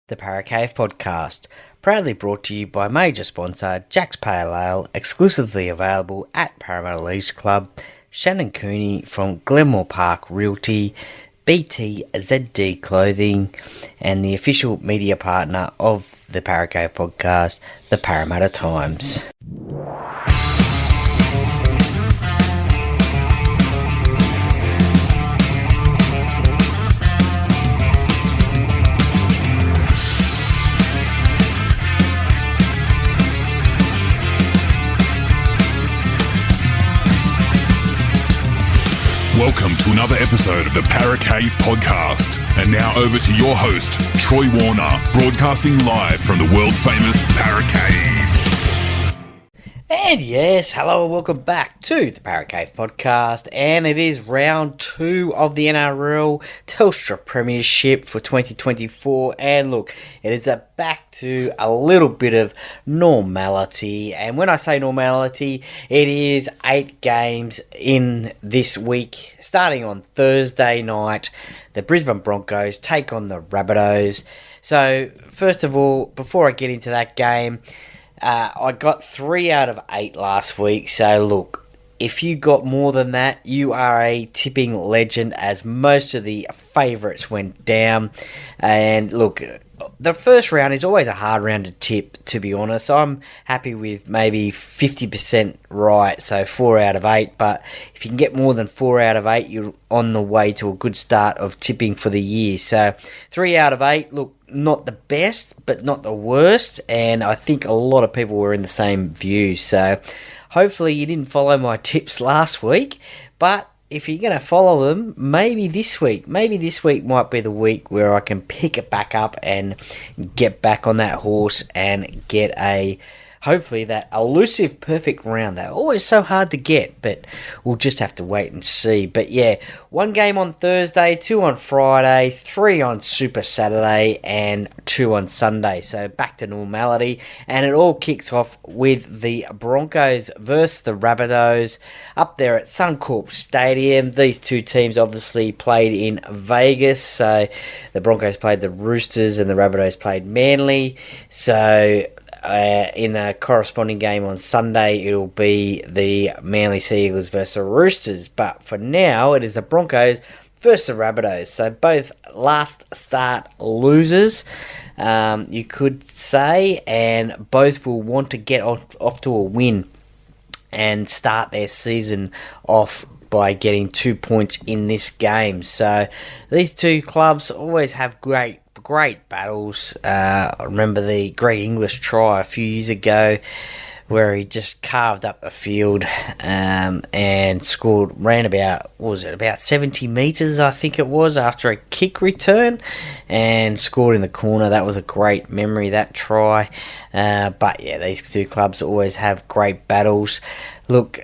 The Parra podcast, proudly brought to you by major sponsor Jack's Pale Ale, exclusively available at Parramatta Leagues Club, Shannon Cooney from Glenmore Park Realty, BTZD Clothing, and the official media partner of the Parra podcast, the Parramatta Times. Welcome to another episode of the Parra podcast. And now over to your host, Troy Warner, broadcasting live from the world-famous Parra Cave. And yes, hello and welcome back to the Parra podcast. And it is round 2 of the NRL Telstra Premiership for 2024. And look, it is back to a little bit of normality. And when I say normality, it is 8 games in this week. Starting on Thursday night, the Brisbane Broncos take on the Rabbitohs. So first of all, before I get into that game, I got 3 out of 8 last week, so look, if you got more than that, you are a tipping legend, as most of the favourites went down. And look, the first round is always a hard round to tip, to be honest. I'm happy with maybe 50% right, so 4 out of 8. But if you can get more than 4 out of 8, you're on the way to a good start of tipping for the year. So 3 out of 8, look, not the best, but not the worst. And I think a lot of people were in the same view. So hopefully you didn't follow my tips last week. But if you're going to follow them, maybe this week might be the week where I can pick it back up and get back on that horse and get hopefully that elusive perfect round. They're always so hard to get, but we'll just have to wait and see. But yeah, 1 game on Thursday, 2 on Friday, 3 on Super Saturday, and 2 on Sunday. So back to normality. And it all kicks off with the Broncos versus the Rabbitohs up there at Suncorp Stadium. These two teams obviously played in Vegas. So the Broncos played the Roosters and the Rabbitohs played Manly. So in the corresponding game on Sunday, it'll be the Manly Sea Eagles versus the Roosters. But for now, it is the Broncos versus the Rabbitohs. So both last start losers, you could say, and both will want to get off to a win and start their season off by getting 2 points in this game. So these two clubs always have great battles. I remember the Greg English try a few years ago where he just carved up the field and ran about 70 metres, I think it was, after a kick return, and scored in the corner. That was a great memory, that try. But yeah, these two clubs always have great battles. Look,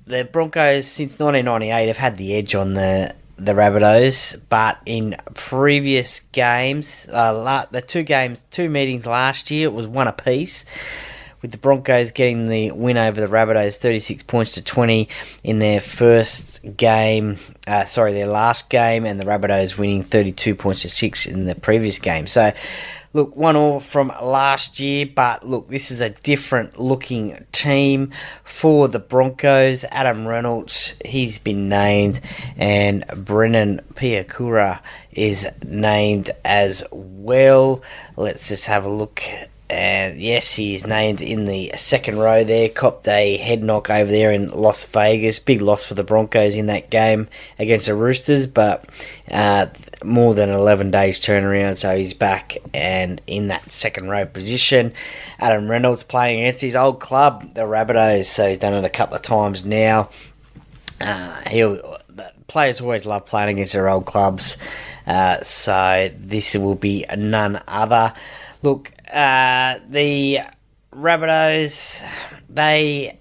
the Broncos since 1998 have had the edge on the Rabbitohs, but in previous games, the two meetings last year, it was 1 apiece, with the Broncos getting the win over the Rabbitohs 36 points to 20 in their last game, and the Rabbitohs winning 32 points to 6 in the previous game. So look, 1-1 from last year, but look, this is a different looking team for the Broncos. Adam Reynolds, he's been named, and Brennan Piakura is named as well. Let's just have a look. And yes, he is named in the second row there. Copped a head knock over there in Las Vegas. Big loss for the Broncos in that game against the Roosters, but more than 11 days turnaround, so he's back and in that second row position. Adam Reynolds playing against his old club, the Rabbitohs, so he's done it a couple of times now. Players always love playing against their old clubs, so this will be none other. Look, the Rabbitohs, they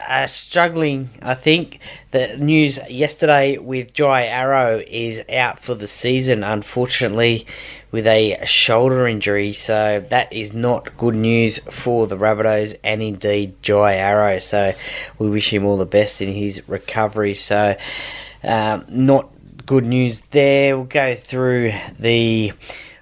are struggling, I think. The news yesterday with Jai Arrow is out for the season, unfortunately, with a shoulder injury. So that is not good news for the Rabbitohs and indeed Jai Arrow. So we wish him all the best in his recovery. So not good news there. We'll go through the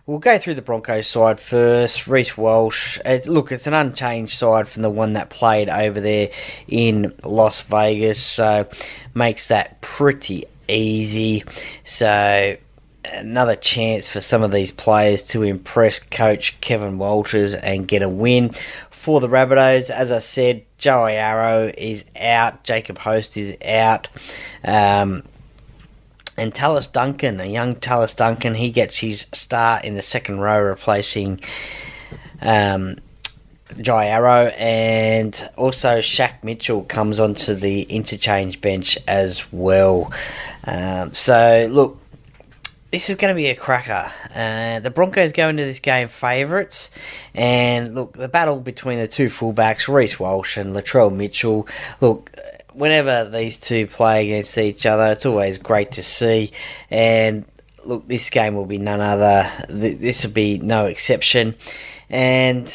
we'll go through the Broncos side first. Reece Walsh. It's an unchanged side from the one that played over there in Las Vegas, so makes that pretty easy. So another chance for some of these players to impress coach Kevin Walters and get a win. For the Rabbitohs, as I said, Joey Arrow is out, Jacob Host is out, and Tallis Duncan, a young Tallis Duncan, he gets his start in the second row, replacing Joey Arrow, and also Shaq Mitchell comes onto the interchange bench as well. This is going to be a cracker. The Broncos go into this game favourites. And, the battle between the two fullbacks, Reece Walsh and Latrell Mitchell, whenever these two play against each other, it's always great to see. And, this game will be none other. This will be no exception. And,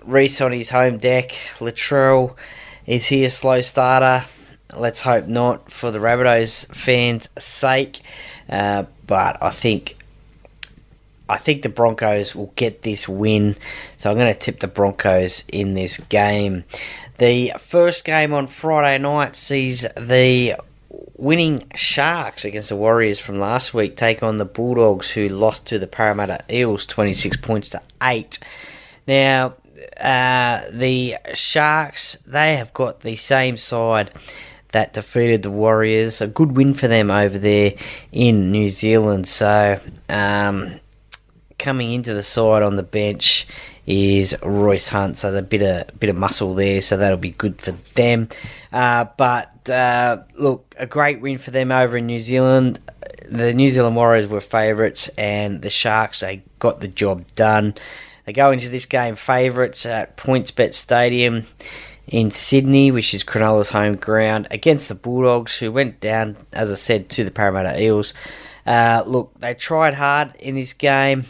Reece on his home deck. Latrell, is he a slow starter? Let's hope not, for the Rabbitohs fans' sake. But I think the Broncos will get this win. So I'm going to tip the Broncos in this game. The first game on Friday night sees the winning Sharks against the Warriors from last week take on the Bulldogs, who lost to the Parramatta Eels 26 points to 8. Now, the Sharks, they have got the same side that defeated the Warriors. A good win for them over there in New Zealand. So, coming into the side on the bench is Royce Hunt. So, a bit of muscle there. So, that'll be good for them. A great win for them over in New Zealand. The New Zealand Warriors were favourites, and the Sharks, they got the job done. They go into this game favourites at PointsBet Stadium in Sydney, which is Cronulla's home ground, against the Bulldogs, who went down, as I said, to the Parramatta Eels. They tried hard in this game.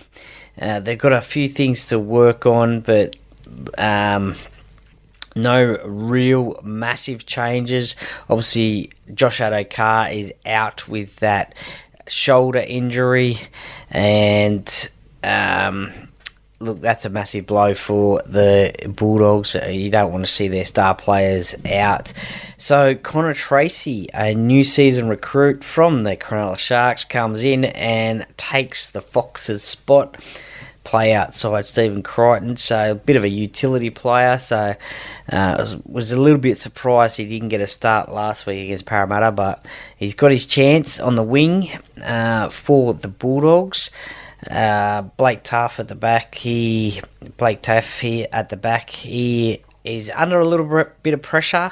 They've got a few things to work on, but no real massive changes. Obviously, Josh Addo-Carr is out with that shoulder injury, and that's a massive blow for the Bulldogs. You don't want to see their star players out. So Connor Tracy, a new season recruit from the Cronulla Sharks, comes in and takes the Foxes' spot. Play outside Stephen Crichton, so a bit of a utility player. So was a little bit surprised he didn't get a start last week against Parramatta, but he's got his chance on the wing for the Bulldogs. Blake Taaffe at the back. Blake Taaffe here at the back. He is under a little bit of pressure.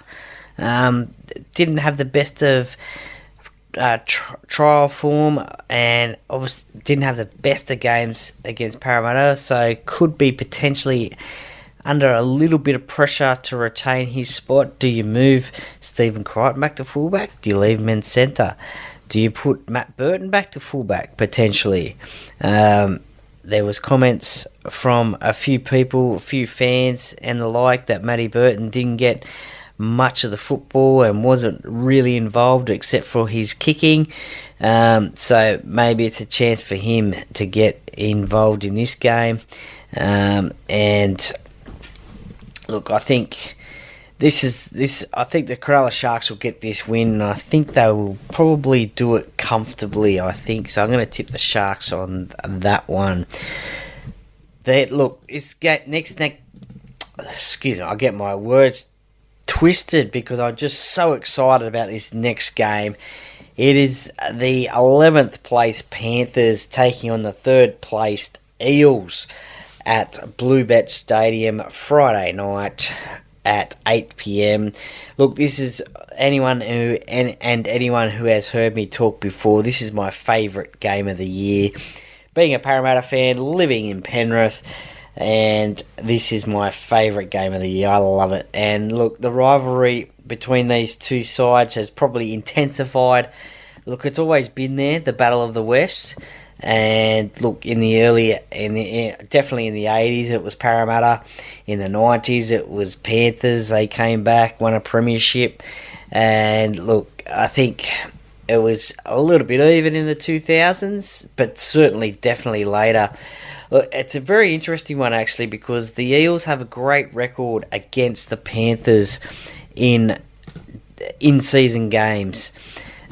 Didn't have the best of trial form, and obviously didn't have the best of games against Parramatta, so could be potentially under a little bit of pressure to retain his spot. Do you move Stephen Crichton back to fullback? Do you leave him in centre? Do you put Matt Burton back to fullback, potentially? There was comments from a few people, a few fans and the like, that Matty Burton didn't get much of the football and wasn't really involved except for his kicking. So maybe it's a chance for him to get involved in this game. I think I think the Cronulla Sharks will get this win, and I think they will probably do it comfortably, I think. So I'm going to tip the Sharks on that one. Excuse me, I get my words twisted because I'm just so excited about this next game. It is the 11th place Panthers taking on the 3rd placed Eels at Bluebet Stadium Friday night at 8 p.m. This is anyone who has heard me talk before. This is my favourite game of the year. Being a Parramatta fan, living in Penrith, and this is my favourite game of the year. I love it. And the rivalry between these two sides has probably intensified. It's always been there, the Battle of the West. And definitely in the 80s it was Parramatta. In the 90s it was Panthers. They came back, won a premiership. And I think it was a little bit even in the 2000s, but certainly definitely later. Look, it's a very interesting one actually because the Eels have a great record against the Panthers in in-season games.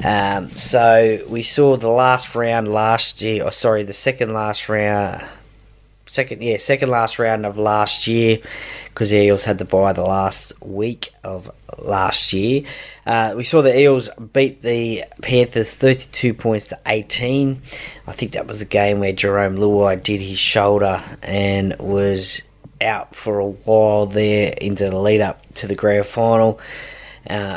So we saw the last round last year, the second last round of last year, because the Eels had to bye the last week of last year. We saw the Eels beat the Panthers 32 points to 18. I think that was the game where Jerome Luai did his shoulder and was out for a while there into the lead up to the grand final.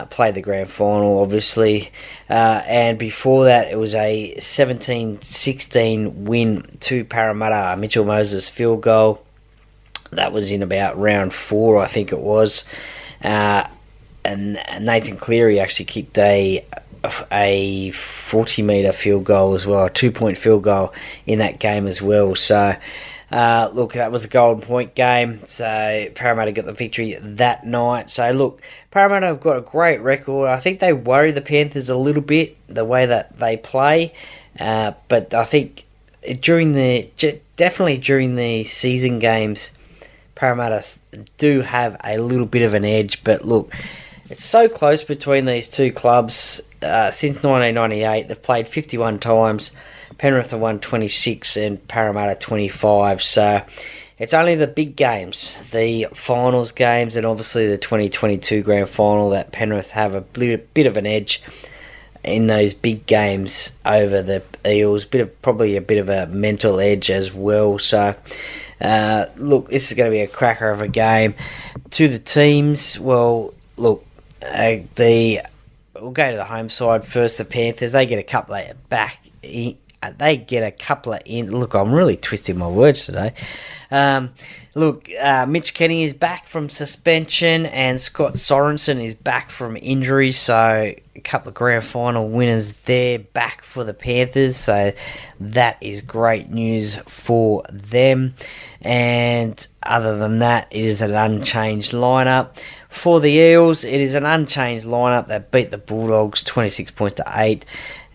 Played the grand final, obviously. And before that, it was a 17-16 win to Parramatta. Mitchell Moses field goal. That was in about round 4, I think it was. And Nathan Cleary actually kicked a 40-metre field goal as well, a 2-point field goal in that game as well. So, look, that was a golden point game. So Parramatta got the victory that night. So look, Parramatta have got a great record. I think they worry the Panthers a little bit, the way that they play. But I think definitely during the season games, Parramatta do have a little bit of an edge. But look, it's so close between these two clubs. Since 1998, they've played 51 times. Penrith have won 26 and Parramatta 25. So it's only the big games, the finals games, and obviously the 2022 grand final that Penrith have a bit of an edge in those big games over the Eels. Probably a bit of a mental edge as well. So look, this is going to be a cracker of a game. To the teams, well, look, we'll go to the home side first. The Panthers, they get a couple of back. Look, I'm really twisting my words today. Mitch Kenny is back from suspension and Scott Sorensen is back from injury. So a couple of grand final winners there back for the Panthers. So that is great news for them. And other than that, it is an unchanged lineup. For the Eels, it is an unchanged lineup that beat the Bulldogs 26 points to 8.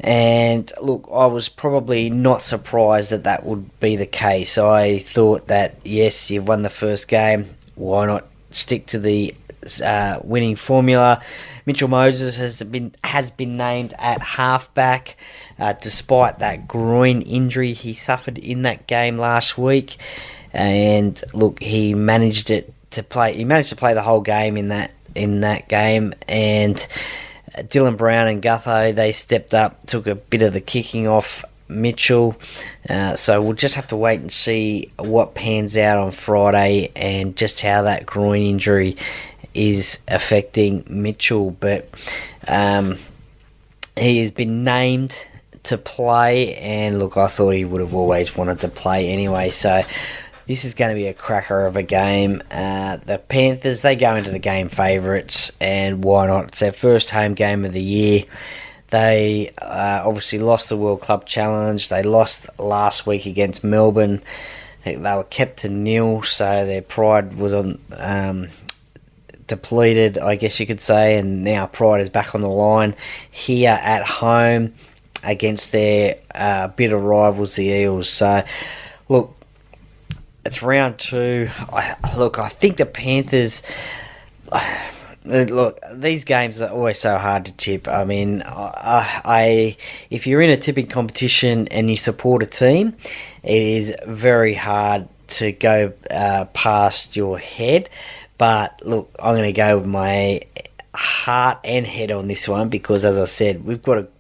And look, I was probably not surprised that would be the case. I thought that, yes, you've won the first game. Why not stick to the winning formula? Mitchell Moses has been named at halfback, despite that groin injury he suffered in that game last week. And look, he managed to play the whole game in that game. And Dylan Brown and Gutho, they stepped up, took a bit of the kicking off Mitchell. So we'll just have to wait and see what pans out on Friday and just how that groin injury is affecting Mitchell. But he has been named to play, and look, I thought he would have always wanted to play anyway. So this is going to be a cracker of a game. The Panthers, they go into the game favourites, and why not? It's their first home game of the year. They obviously lost the World Club Challenge. They lost last week against Melbourne. They were kept to 0, so their pride was on depleted, I guess you could say, and now pride is back on the line here at home against their bitter rivals, the Eels. So, look, it's round 2. I think the Panthers... Look, these games are always so hard to tip. I mean, if you're in a tipping competition and you support a team, it is very hard to go past your head. But look, I'm going to go with my heart and head on this one because, as I said,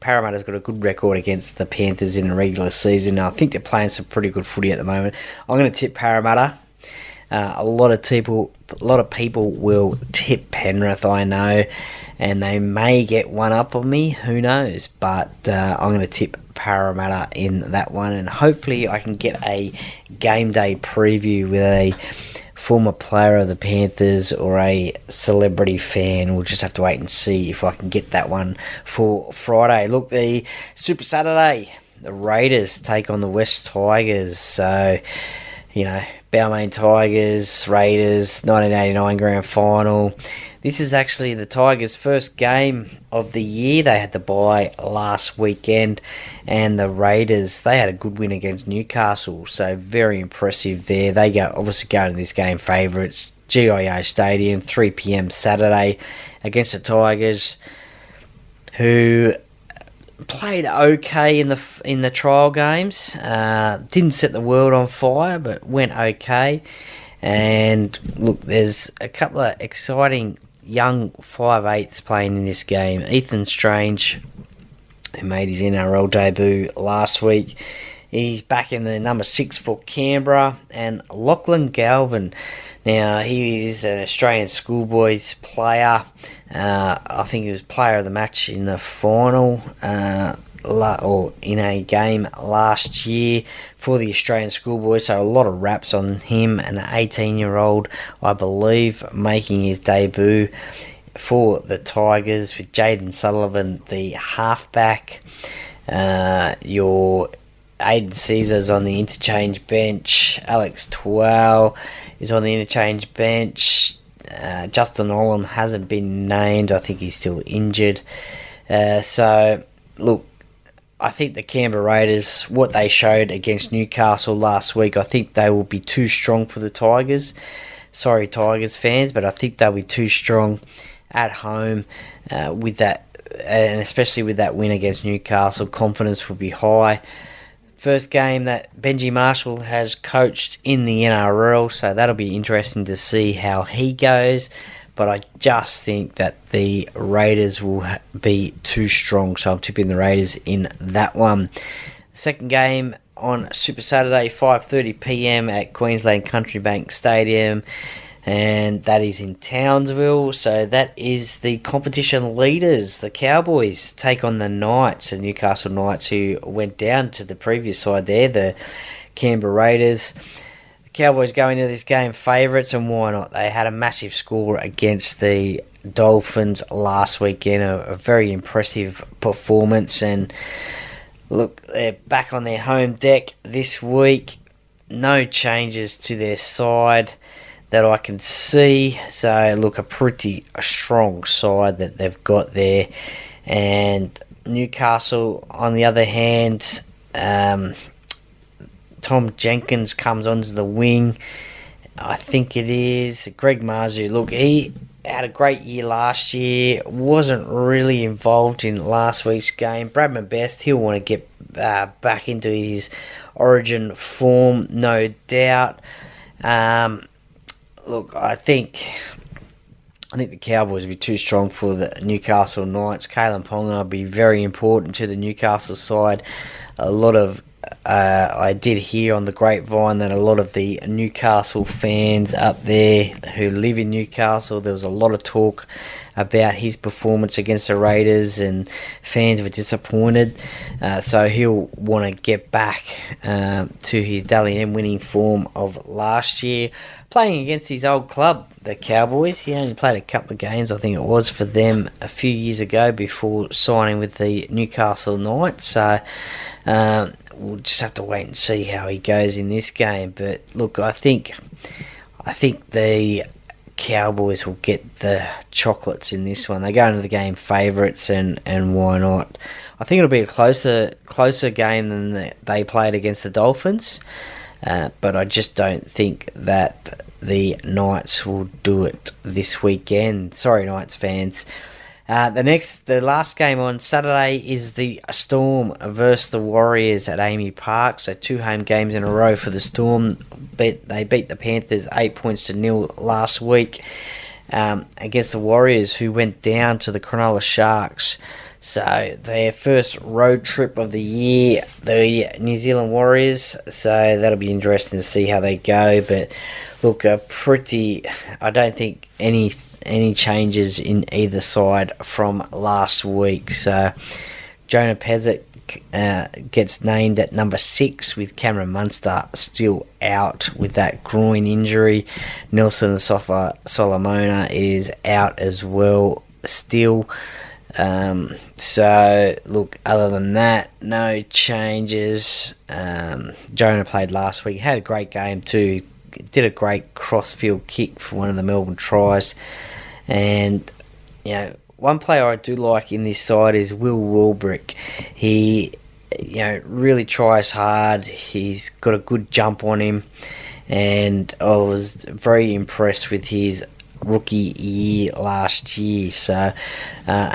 Parramatta's got a good record against the Panthers in the regular season. I think they're playing some pretty good footy at the moment. I'm going to tip Parramatta. A lot of people will tip Penrith, I know, and they may get one up on me. Who knows? But I'm going to tip Parramatta in that one, and hopefully I can get a game day preview with a former player of the Panthers or a celebrity fan. We'll just have to wait and see if I can get that one for Friday. Look, the Super Saturday, the Raiders take on the West Tigers. So Balmain Tigers, Raiders, 1989 Grand Final. This is actually the Tigers' first game of the year. They had the bye last weekend, and the Raiders, they had a good win against Newcastle, so very impressive there. They obviously go to this game favourites, GIO Stadium, 3 p.m. Saturday against the Tigers, who played okay in the trial games. Didn't set the world on fire, but went okay. And look, there's a couple of exciting young 5'8" playing in this game. Ethan Strange, who made his NRL debut last week, he's back in the number 6 for Canberra. And Lachlan Galvin, now he is an Australian schoolboys player. I think he was player of the match in the final, or in a game last year for the Australian schoolboys. So a lot of raps on him. An 18-year-old, I believe, making his debut for the Tigers with Jaden Sullivan, the halfback. Your Aiden Caesar's on the interchange bench. Alex Twal is on the interchange bench. Justin Olam hasn't been named. I think he's still injured. So, look, I think the Canberra Raiders, what they showed against Newcastle last week, I think they will be too strong for the Tigers. Sorry, Tigers fans, but I think they'll be too strong at home with that, and especially with that win against Newcastle. Confidence will be high. First game that Benji Marshall has coached in the NRL, so that'll be interesting to see how he goes. But I just think that the Raiders will be too strong, so I'm tipping the Raiders in that one. Second game on Super Saturday, 5:30 p.m. at Queensland Country Bank Stadium, and that is in Townsville. So that is the competition leaders. The Cowboys take on the Knights, the Newcastle Knights, who went down to the previous side there, the Canberra Raiders. The Cowboys go into this game favourites, and why not? They had a massive score against the Dolphins last weekend, a very impressive performance. And look, they're back on their home deck this week. No changes to their side that I can see. So, look, a pretty strong side that they've got there. And Newcastle, on the other hand, Tom Jenkins comes onto the wing. I think it is Greg Marzhew. Look, he had a great year last year. Wasn't really involved in last week's game. Bradman Best, he'll want to get back into his origin form, no doubt. Look, I think the Cowboys will be too strong for the Newcastle Knights. Kalen Ponga will be very important to the Newcastle side. A lot of I did hear on the grapevine that a lot of the Newcastle fans up there who live in Newcastle, there was a lot of talk about his performance against the Raiders, and fans were disappointed. So he'll want to get back to his Dally M winning form of last year, playing against his old club, the Cowboys. He only played a couple of games, I think it was, for them a few years ago before signing with the Newcastle Knights. So we'll just have to wait and see how he goes in this game. But look, I think the Cowboys will get the chocolates in this one. They go into the game favourites, and why not? I think it'll be a closer game than they played against the Dolphins. But I just don't think that the Knights will do it this weekend. Sorry, Knights fans. The last game on Saturday is the Storm versus the Warriors at Amy Park. So 2 home games in a row for the Storm. They beat the Panthers 8-0 last week against the Warriors, who went down to the Cronulla Sharks. So their first road trip of the year, the New Zealand Warriors. So that'll be interesting to see how they go. But look, I don't think any changes in either side from last week. So Jonah Pezic gets named at number 6, with Cameron Munster still out with that groin injury. Nelson Sofa Solomona is out as well still. So, look, other than that, no changes. Jonah played last week, had a great game too, did a great cross-field kick for one of the Melbourne tries. And, one player I do like in this side is Will Warbrick. He, really tries hard. He's got a good jump on him. And I was very impressed with his rookie year last year. So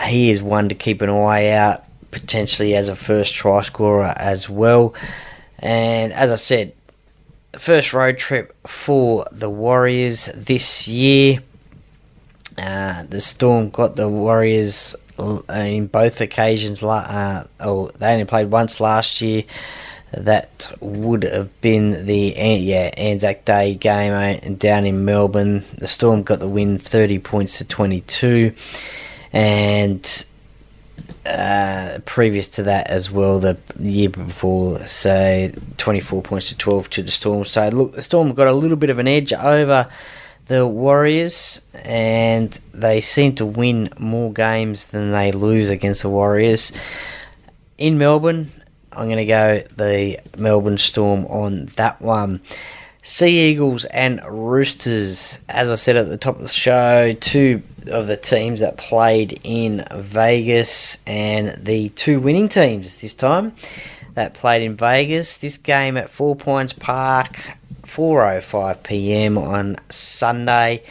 he is one to keep an eye out, potentially as a first try scorer as well. And as I said, first road trip for the Warriors this year. The Storm got the Warriors in both occasions. They only played once last year. That would have been the Anzac Day game down in Melbourne. The Storm got the win 30 points to 22. And previous to that as well, the year before, so 24 points to 12 to the Storm. So look, the Storm got a little bit of an edge over the Warriors, and they seem to win more games than they lose against the Warriors. In Melbourne, I'm going to go the Melbourne Storm on that one. Sea Eagles and Roosters, as I said at the top of the show, two of the teams that played in Vegas, and the two winning teams this time that played in Vegas. This game at 4 Points Park, 4:05 p.m. on Sunday.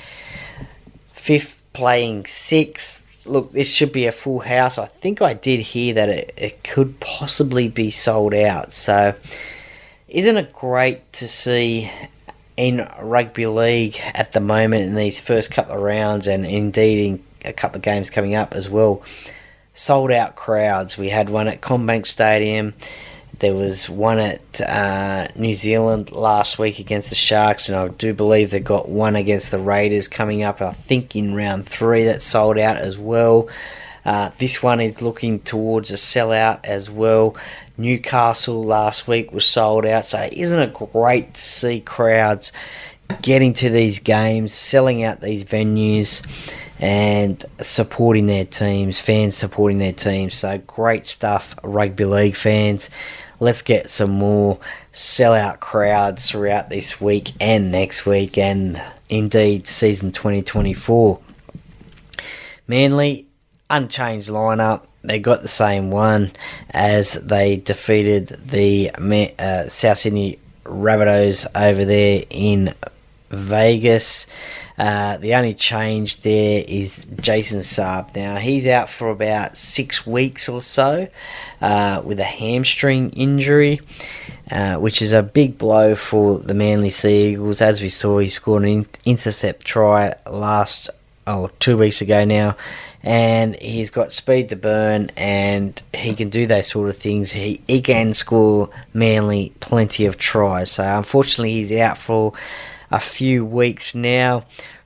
Fifth playing sixth. Look, this should be a full house. I think I did hear that it could possibly be sold out. So, isn't it great to see in rugby league at the moment in these first couple of rounds, and indeed in a couple of games coming up as well, sold out crowds? We had one at CommBank Stadium. There was one at New Zealand last week against the Sharks, and I do believe they got one against the Raiders coming up, I think in round 3, that sold out as well. This one is looking towards a sellout as well. Newcastle last week was sold out, so isn't it great to see crowds getting to these games, selling out these venues, and supporting their teams, fans supporting their teams? So great stuff, rugby league fans. Let's get some more sellout crowds throughout this week and next week, and indeed season 2024. Manly, unchanged lineup. They got the same one as they defeated the South Sydney Rabbitohs over there in Vegas. The only change there is Jason Saab. Now, he's out for about 6 weeks or so with a hamstring injury, which is a big blow for the Manly Sea Eagles. As we saw, he scored an intercept try 2 weeks ago now, and he's got speed to burn, and he can do those sort of things. He can score Manly plenty of tries. So, unfortunately, he's out for a few weeks now.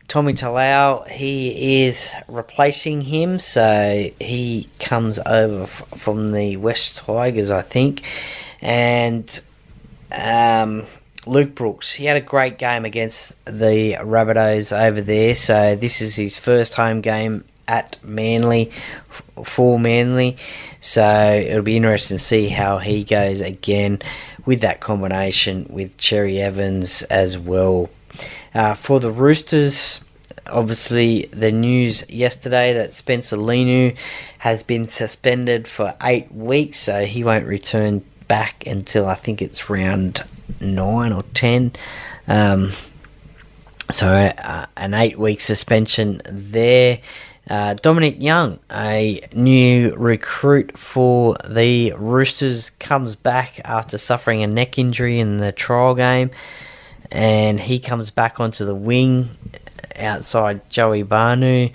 Tommy Talau, he is replacing him, so he comes over from the West Tigers, I think. And Luke Brooks, he had a great game against the Rabbitohs over there, so this is his first home game at Manly, for Manly, so it'll be interesting to see how he goes again with that combination with Cherry Evans as well. For the Roosters, obviously the news yesterday that Spencer Leniu has been suspended for 8 weeks, so he won't return back until I think it's round 9 or 10. So an 8-week suspension there. Dominic Young, a new recruit for the Roosters, comes back after suffering a neck injury in the trial game, and he comes back onto the wing outside Joey Banu.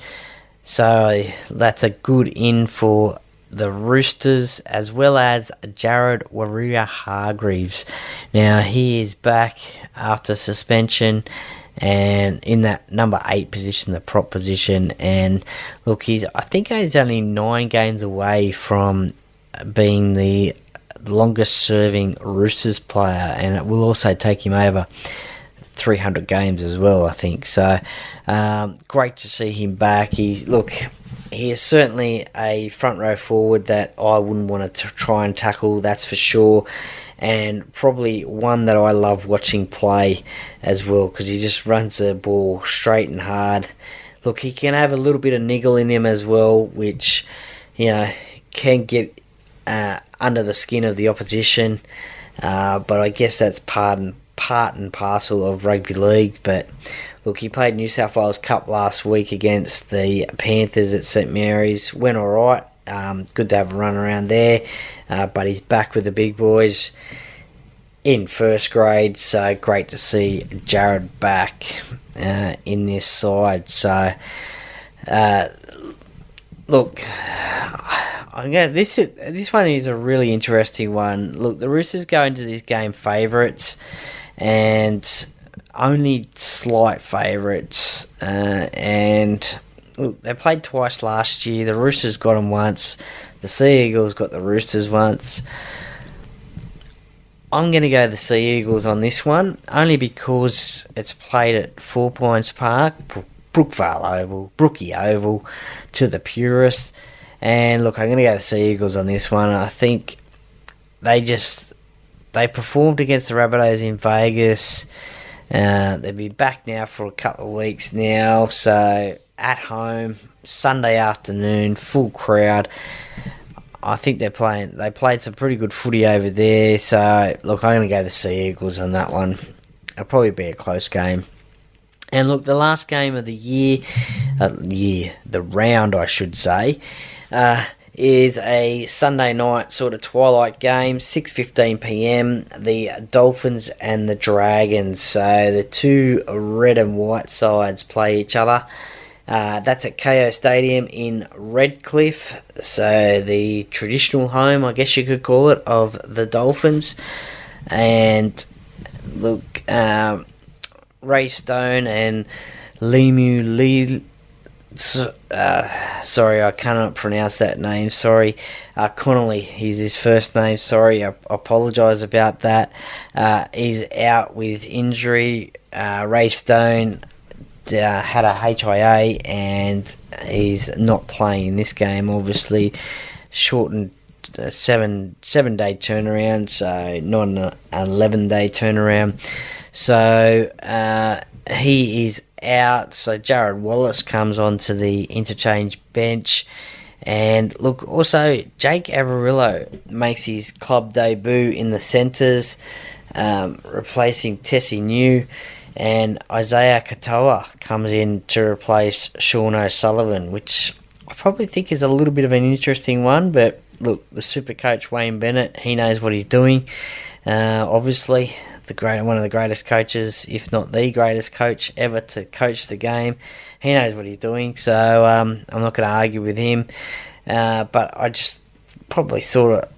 So that's a good in for the Roosters, as well as Jared Waerea-Hargreaves. Now, he is back after suspension and in that number 8 position, the prop position. And look, I think he's only 9 games away from being the longest serving Roosters player, and it will also take him over 300 games as well, I think. So great to see him back. he is certainly a front row forward that I wouldn't want to try and tackle, that's for sure. And probably one that I love watching play as well, because he just runs the ball straight and hard. Look, he can have a little bit of niggle in him as well, which, can get under the skin of the opposition. But I guess that's part and parcel of rugby league. But look, he played New South Wales Cup last week against the Panthers at St Mary's. Went all right. Good to have a run around there. But he's back with the big boys in first grade. So great to see Jared back in this side. So, look, this one is a really interesting one. Look, the Roosters go into this game favourites, and only slight favourites. And look, they played twice last year. The Roosters got them once. The Sea Eagles got the Roosters once. I'm going to go the Sea Eagles on this one, only because it's played at 4 Points Park, Brookie Oval, to the purists. And look, I'm going to go the Sea Eagles on this one. I think they performed against the Rabbitohs in Vegas. They'll be back now for a couple of weeks now. So at home, Sunday afternoon, full crowd. I think they played some pretty good footy over there. So, look, I'm going to go the Sea Eagles on that one. It'll probably be a close game. And look, the last game of the the round, I should say, is a Sunday night sort of twilight game, 6:15 p.m. The Dolphins and the Dragons. So the two red and white sides play each other. That's at KO Stadium in Redcliffe, so the traditional home, I guess you could call it, of the Dolphins. And look, Ray Stone and sorry, I cannot pronounce that name, sorry. Connolly is his first name, sorry, I apologise about that. He's out with injury. Ray Stone had a HIA and he's not playing in this game, obviously. Shortened 7-day turnaround, so not an 11-day turnaround. So he is out, so Jared Wallace comes onto the interchange bench. And look, also Jake Averillo makes his club debut in the centres, replacing Tessie New. And Isaiah Katoa comes in to replace Sean O'Sullivan, which I probably think is a little bit of an interesting one. But look, the super coach Wayne Bennett, he knows what he's doing. Obviously, one of the greatest coaches, if not the greatest coach ever to coach the game. He knows what he's doing, so I'm not going to argue with him. But I just probably sort of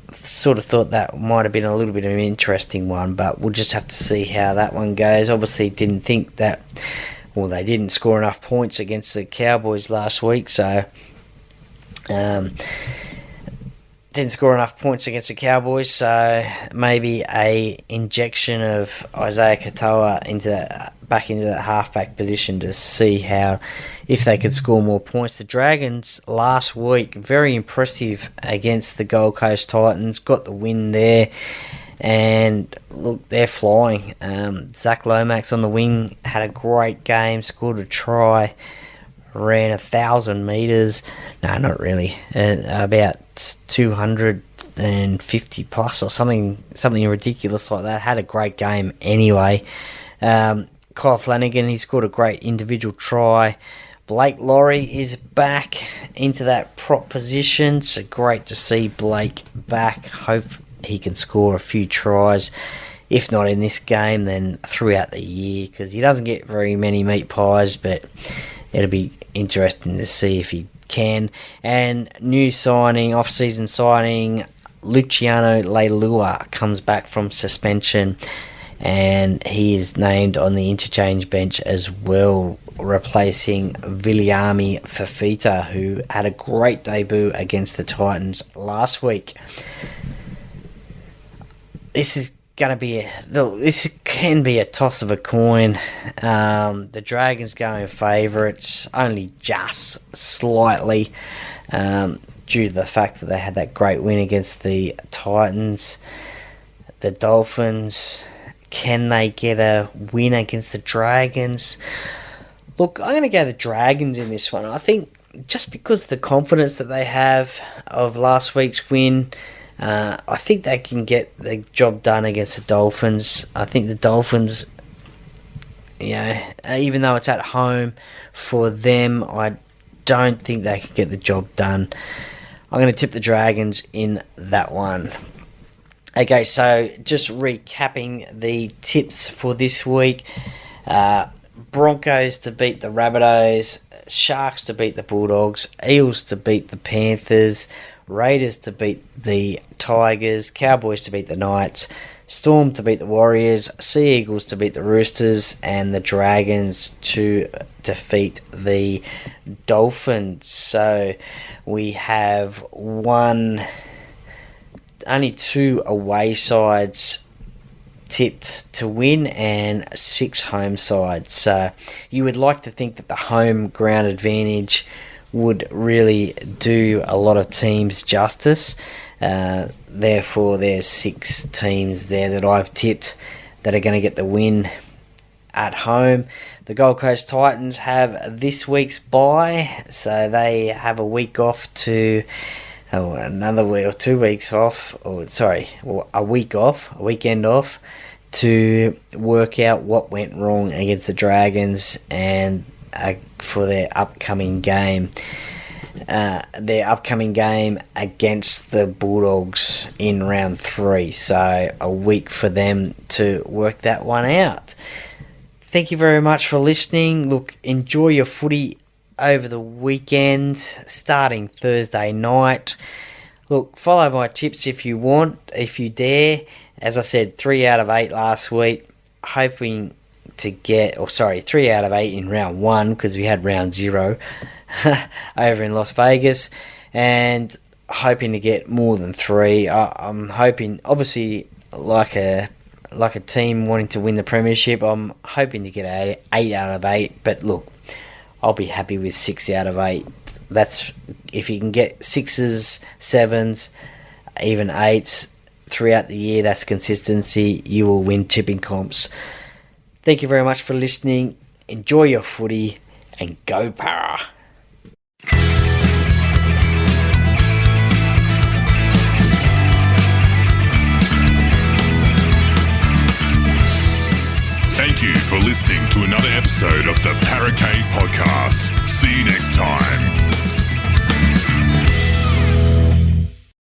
thought that might have been a little bit of an interesting one, but we'll just have to see how that one goes. Obviously didn't think that, well, they didn't score enough points against the Cowboys last week, so didn't score enough points against the Cowboys, so maybe a injection of Isaiah Katoa back into that halfback position to see if they could score more points. The Dragons last week, very impressive against the Gold Coast Titans, got the win there, and look, they're flying. Zach Lomax on the wing had a great game, scored a try, ran 1,000 metres. No, not really. About 250 plus or something ridiculous like that. Had a great game anyway. Kyle Flanagan, he scored a great individual try. Blake Laurie is back into that prop position, so great to see Blake back. Hope he can score a few tries, if not in this game, then throughout the year, because he doesn't get very many meat pies, but it'll be interesting to see if he can. And new signing, off-season signing, Luciano Leilua comes back from suspension, and he is named on the interchange bench as well, replacing Viliami Fafita, who had a great debut against the Titans last week. This is going to be this can be a toss of a coin. The Dragons going favourites, only just slightly, due to the fact that they had that great win against the Titans. The Dolphins, can they get a win against the Dragons? Look, I'm going to go the Dragons in this one. I think just because of the confidence that they have of last week's win, I think they can get the job done against the Dolphins. I think the Dolphins, even though it's at home for them, I don't think they can get the job done. I'm going to tip the Dragons in that one. Okay, so just recapping the tips for this week. Broncos to beat the Rabbitohs, Sharks to beat the Bulldogs, Eels to beat the Panthers, Raiders to beat the Tigers, Cowboys to beat the Knights, Storm to beat the Warriors, Sea Eagles to beat the Roosters, and the Dragons to defeat the Dolphins. So we have only 2 away sides tipped to win and 6 home sides. So you would like to think that the home ground advantage would really do a lot of teams justice. Therefore, there's 6 teams there that I've tipped that are going to get the win at home. The Gold Coast Titans have this week's bye, so they have a week off to... another week or 2 weeks off, a weekend off to work out what went wrong against the Dragons and for their upcoming game. Against the Bulldogs in round 3. So a week for them to work that one out. Thank you very much for listening. Look, enjoy your footy over the weekend, starting Thursday night. Look, follow my tips if you want, if you dare. As I said, 3 out of 8 last week. Hoping to get, 3 out of 8 in round 1, because we had round 0 over in Las Vegas, and hoping to get more than 3. I'm hoping, obviously, like a team wanting to win the premiership, I'm hoping to get 8 out of 8, but look, I'll be happy with 6 out of 8. That's if you can get 6s, 7s, even 8s throughout the year, that's consistency. You will win tipping comps. Thank you very much for listening. Enjoy your footy and go Parra. Thank you for listening to another episode of the Parra Podcast. See you next time.